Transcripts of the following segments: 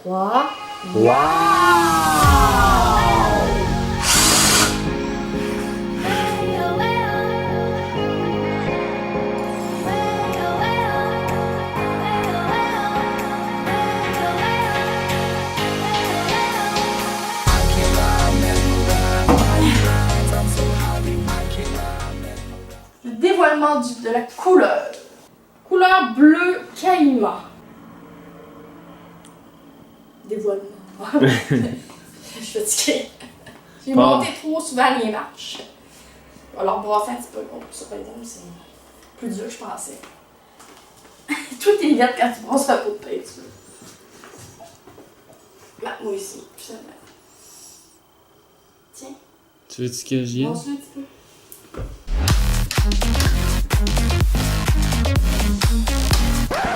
3. Wow! Le dévoilement de la couleur. Couleur bleu caïman. Dévoilement. Je suis fatiguée. J'ai monté trop souvent les marches. Je vais leur brasser un petit peu. Oh, ça, par exemple, c'est plus dur que je pensais. Tout est vite quand tu brasses la peau de peinture. Bah, moi aussi, finalement. Tiens. Tu veux-tu que j'y aille? Brasse-le un petit peu.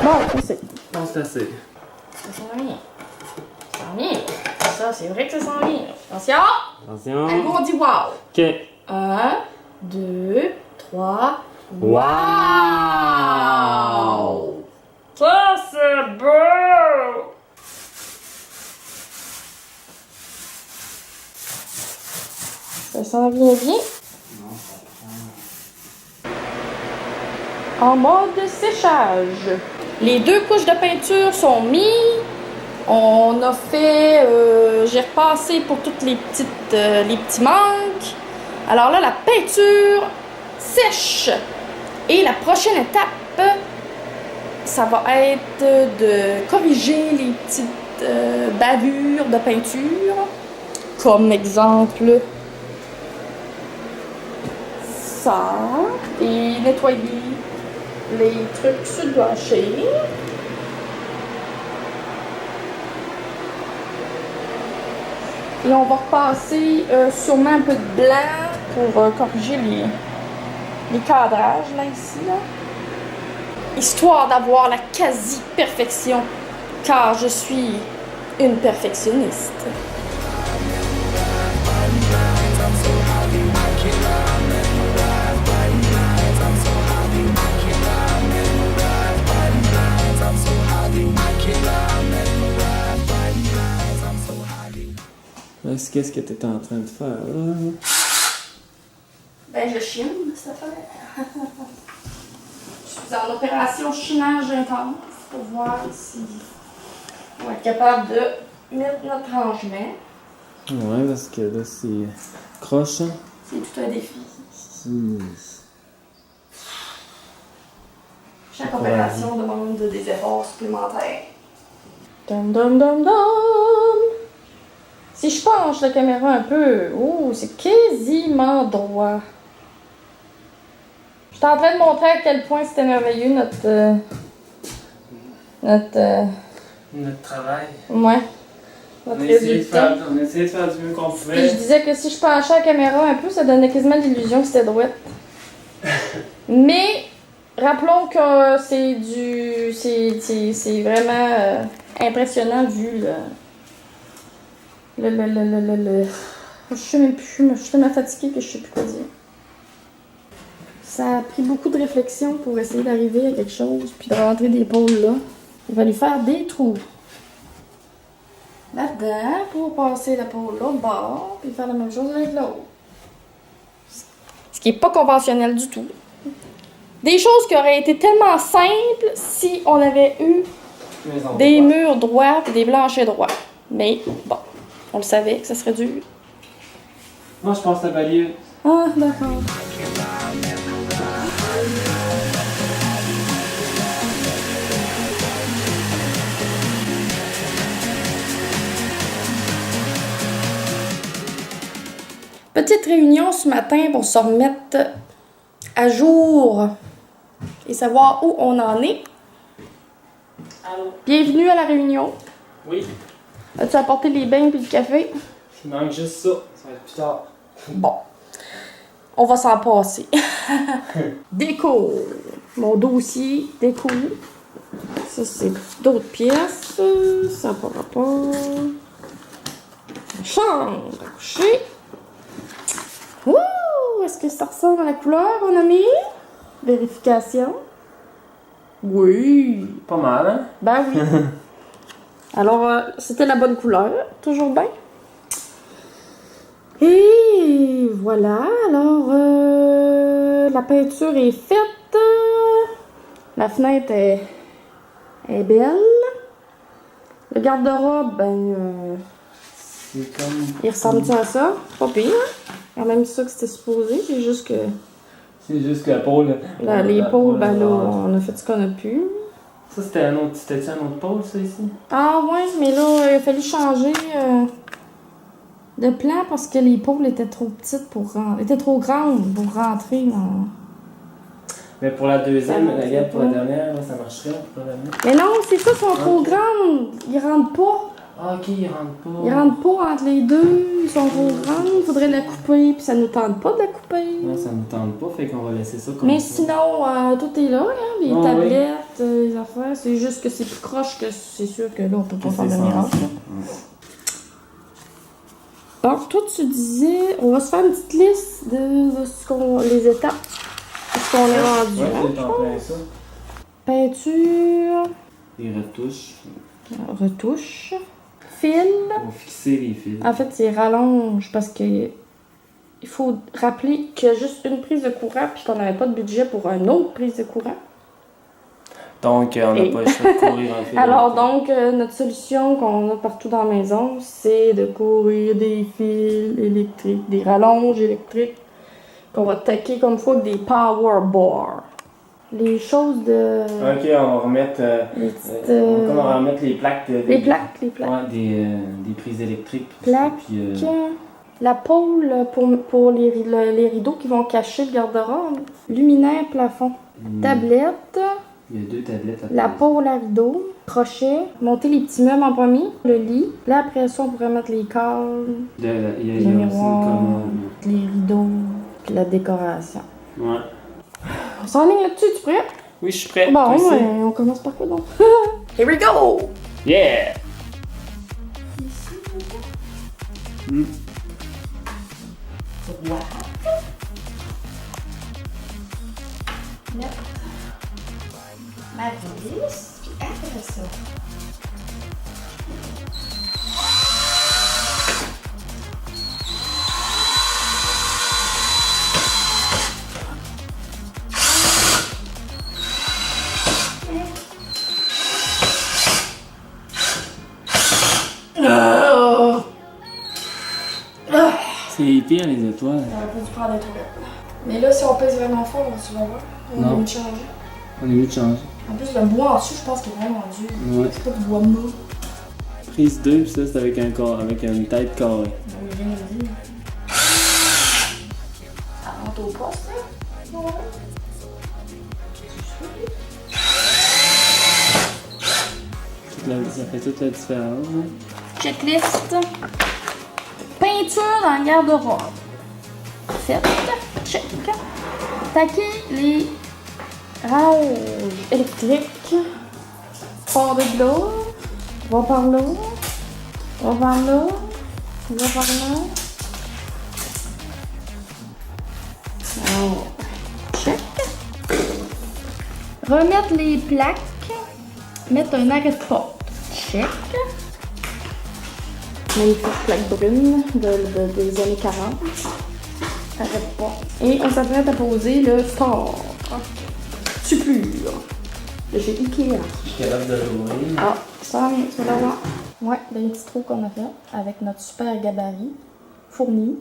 Bon, c'est. Je pense que c'est assez. Ça sent bien. Ça sent bien. Ça, c'est vrai que ça sent bien. Attention! Attention. Un on dit wow. Ok. 1, 2, 3. Wow! Ça, c'est beau! Ça sent bien bien. En mode séchage. Les 2 couches de peinture sont mises. On a fait, j'ai repassé pour toutes les petits manques. Alors là, la peinture sèche. Et la prochaine étape, ça va être de corriger les petites bavures de peinture. Comme exemple, ça. Et nettoyer les trucs sur le plancher. Et on va repasser sûrement un peu de blanc pour corriger les cadrages là ici. Là. Histoire d'avoir la quasi-perfection, car je suis une perfectionniste. Qu'est-ce que tu es en train de faire là? Ben, je chine, cette affaire. Je suis en opération chinage intense pour voir si on va être capable de mettre notre rangement. Ouais, parce que là, c'est croche. Hein? C'est tout un défi. Chaque opération demande des efforts supplémentaires. Dum dum dum dum! Si je penche la caméra un peu, oh, c'est quasiment droit. Je suis en train de montrer à quel point c'était merveilleux notre travail. Ouais. On a essayé de faire du mieux qu'on Et je pouvait. disais que si je penchais la caméra un peu, ça donnait quasiment l'illusion que c'était droite. Mais rappelons que c'est vraiment impressionnant vu je sais même plus, je suis tellement fatiguée que je sais plus quoi dire. Ça a pris beaucoup de réflexion pour essayer d'arriver à quelque chose, puis de rentrer des pôles là. Il va lui faire des trous là-dedans pour passer la pôle l'autre bord, puis faire la même chose avec l'autre. Ce qui est pas conventionnel du tout. Des choses qui auraient été tellement simples si on avait eu des murs droits et des planchers droits. Mais bon, on le savait que ça serait dur. Moi, je pense que ça valait. Ah, d'accord. Petite réunion ce matin pour se remettre à jour et savoir où on en est. Allô? Bienvenue à la réunion. Oui. As-tu apporté les bains et le café? Il manque juste ça. Ça va être plus tard. Bon. On va s'en passer. Déco. Mon dossier déco. Ça, c'est d'autres pièces. Ça n'a pas rapport. Chambre à coucher. Ouh! Est-ce que ça ressemble à la couleur, mon ami? Vérification. Oui. Pas mal, hein? Ben oui. Alors, c'était la bonne couleur, toujours bien. Et voilà, alors, la peinture est faite. La fenêtre est belle. Le garde-robe, ben, C'est comme... il ressemble à ça. Pas pire, hein? Quand même ça que c'était supposé, c'est juste que... C'est juste que la pôle... les pôles, ben là, on a fait ce qu'on a pu. Ça, c'était un autre pôle, ça, ici? Ah ouais, mais là, il a fallu changer de plan parce que les pôles étaient trop petites étaient trop grandes pour rentrer dans... Mais pour la deuxième, Ça regarde, pour la pas. dernière, là, ça marcherait, on peut pas la mettre. Mais non, c'est ça, ils sont trop grandes. Ils rentrent pas. Ah, ok, il rentre pas. Ils rentrent pas entre les deux. Ils sont trop grandes. Il faudrait la couper, puis ça nous tente pas de la couper. Non, ça nous tente pas, fait qu'on va laisser ça comme Mais ça. sinon, tout est là, hein, les Ah, tablettes, les affaires. C'est juste que c'est plus croche que c'est sûr que là, on peut pas faire de C'est miracle. ça. Donc, toi, tu disais, on va se faire une petite liste de ce qu'on, les étapes, de ce qu'on est rendu. Ouais, Hein? c'est en plein ça. Peinture, Les retouches. retouche, fil. Pour fixer les fils. En fait, c'est rallonge parce que il faut rappeler qu'il y a juste une prise de courant puis qu'on n'avait pas de budget pour une autre prise de courant. Donc, on n'a Et- pas le choix de courir en fil. Alors donc, notre solution qu'on a partout dans la maison, c'est de courir des fils électriques, des rallonges électriques qu'on va taquer comme fois avec des power bars. Les choses de... Ok, on va remettre... les petites, on va remettre les plaques. les plaques. Ouais, des prises électriques. Plaques. Puis, La pôle pour les rideaux qui vont cacher le garde-robe. Luminaire plafond. Tablette. il y a 2 tablettes à La poser. pôle à rideau. Crochet. Monter les petits meubles en premier. Le lit. Là, après ça, on pourrait mettre les cadres, Il y a le aussi le miroir, commode. les rideaux, puis la décoration. Ouais. On s'enligne là-dessus, tu prêt? Oui, je suis prêt. Bon, Toi aussi? ouais, on commence par quoi donc? Here we go! Yeah! Hmm. Ma vis, puis après ça. C'est pire les étoiles. On aurait pas dû prendre des trucs. Mais là, si on pèse vraiment fort, tu vas voir. On Non. va changer. On est mieux de changer. En plus, le bois en dessous, je pense qu'il est vraiment dur. Ouais. C'est pas du bois mou. Prise 2, puis ça c'est avec un corps, avec une tête carrée. Oui, bien dit. Ça rentre au poste, là. Ouais. Ça fait toute la différence. Hein? Checklist. Peinture dans le garde-robe. Fait. Check. Taquer les rallonges électriques. Part de là. Va par là. Va par là. Va par là. Alors, check. Remettre les plaques. Mettre un arrêt de porte. Check. Magnifique plaque brune des années 40. Arrête pas. Et on s'apprête à poser le store. Supure. De chez Ikea. Je suis capable de l'ouvrir. Ah, ça vient, tu vas voir. Ouais, des petits trous qu'on a fait avec notre super gabarit fourni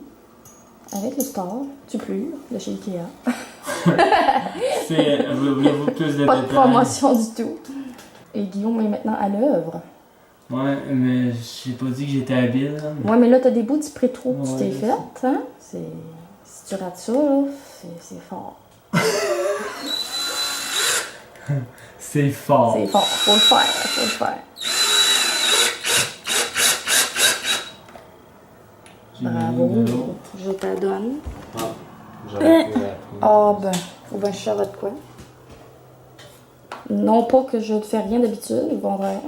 avec le store. Supure de chez Ikea. Voulez-vous plus de Pas de détails? promotion du tout. Et Guillaume est maintenant à l'œuvre. Ouais, mais j'ai pas dit que j'étais habile. Là. Ouais, mais là, t'as des bouts du pré-trou que tu Ouais, t'es je fait, hein? Si tu rates ça, là, c'est fort. C'est fort. C'est fort, faut le faire, faut le faire. J'ai mis Bravo, de l'eau. je t'adonne. Ah, j'aurais pu Ah ben, faut bien que je sache de quoi. Non pas que je ne fais rien d'habitude, au contraire.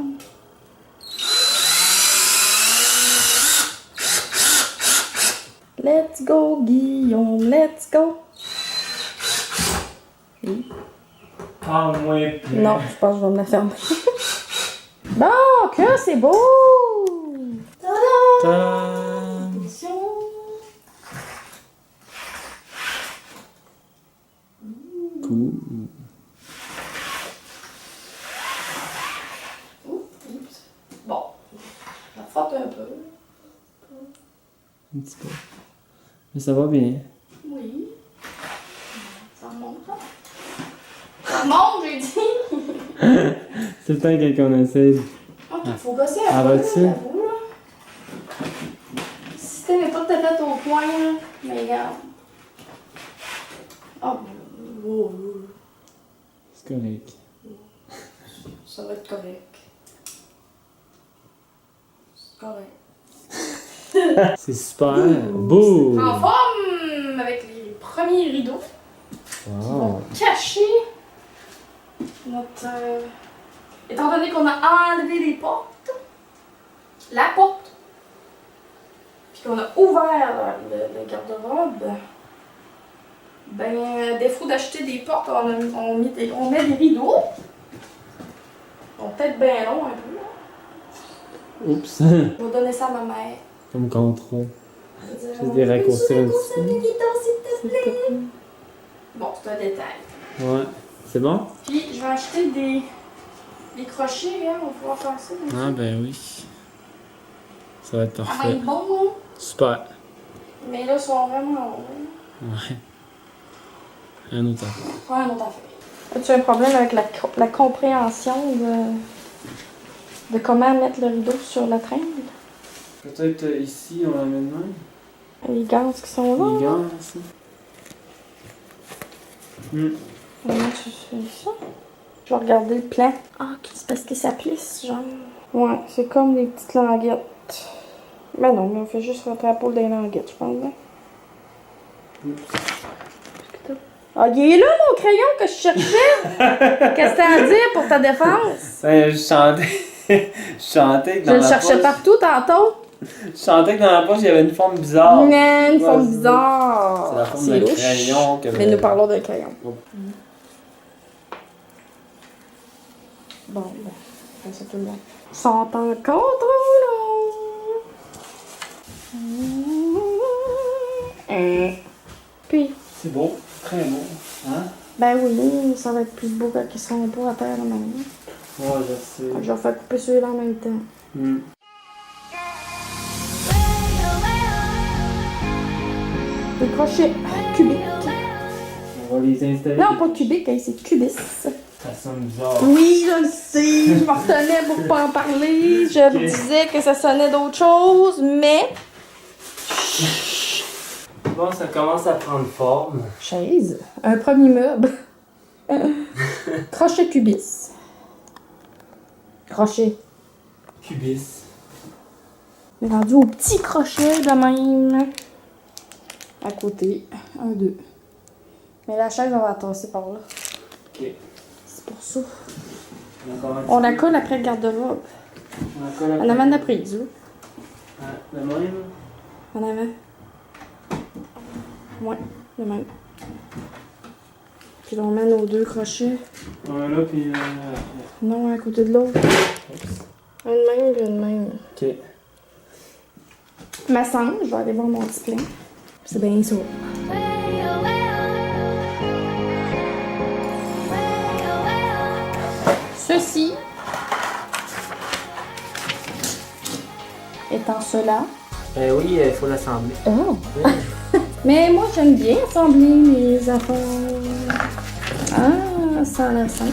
Let's go, Guillaume, let's go! Oui. Ah, moi, plus. Non, je pense que je vais me la fermer. Bon, que c'est beau! Tada! Tadam! Cool. Oups. Bon, la frotte un peu. Un petit peu. Mais ça va bien. Oui. Ça remonte, hein? Ça remonte, j'ai dit! C'est le temps qu'on essaie. Ok, faut gosser Ah, un peu, vas-tu? j'avoue, là. Si t'avais pas ta tête au coin, là, mais regarde. Oh, wow. C'est correct. Ça va être correct. C'est correct. C'est super beau! En forme avec les premiers rideaux qui Wow! vont cacher notre. Étant donné qu'on a enlevé les portes, la porte, puis qu'on a ouvert le garde-robe, ben, à défaut d'acheter des portes, on met des rideaux. Ils vont peut-être bien long un peu. Là. Oups! Je vais donner ça à ma mère. Comme contrôle. Je vais dire, Juste des raccourcis un raccourcir petit peu. les rideaux, s'il te plaît. Bon, c'est un détail. Ouais. C'est bon? Puis, je vais acheter des crochets, hein, on va pouvoir faire ça. aussi. Ah, ben oui. Ça va être Ça va parfait. être bon, hein? Super. Mais là, ils sont vraiment longs. Ouais. Un autre affaire. Ouais, une autre affaire. As-tu un problème avec la compréhension de comment mettre le rideau sur la traîne? Peut-être ici, on l'amène même. Les gants qui sont là. Les gants, ici. Comment tu fais ça? Je vais regarder le plan. Ah, ok, c'est parce que ça plisse, genre. Ouais, c'est comme des petites languettes. Ben non, mais on fait juste rentrer la peau des languettes, je pense. Hein? Ah, il est là, mon crayon que je cherchais! Qu'est-ce que t'as à dire pour ta défense? Je chantais. Je chantais que Je dans le la cherchais poche. partout tantôt. Je chantais que dans la poche, il y avait une forme bizarre. Non, une forme Ouais, bizarre. c'est la forme d'un louche. crayon que- Mais nous parlons d'un crayon. Oh. Bon, ben, ça tout le monde. Ils sont encore trop longs. Puis, C'est beau. Très beau. Hein? ben oui, ça va être plus beau quand ils seront pas à terre là maintenant. Ouais, je sais. Je vais faire couper ceux-là en même temps. Des crochets cubiques. On va les installer. Non, pas cubique, hein, c'est cubis. Ça sonne bizarre. Oui, je le sais. Je m'en retenais pour pas en parler. Je me disais que ça sonnait d'autre chose, mais. Bon, ça commence à prendre forme. Chaise. Un premier meuble. Crochet cubis. Crochet. Cubis. On est rendu au petit crochet de même. À côté. 1, 2. Mais la chaise, on va la tasser par là. Ok. C'est pour ça. Encore un On petit la peu. colle après le garde-robe. On la colle En avant de la prise, là. Ah, le même? En avant. Ouais, le même. Puis là, on met nos 2 crochets. Un là, puis Non, à côté de l'autre. Un de même, puis un de même. Ok. Ma sangle, je vais aller voir mon petit plein. C'est bien ça. Ceci étant cela. Ben oui, il faut l'assembler. Oh! Mais moi, j'aime bien assembler mes affaires. Ah, ça a l'air simple.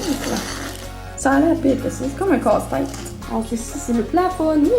Ça a l'air pire que ça. C'est comme un casse-tête. Donc ici, c'est le plafonnier.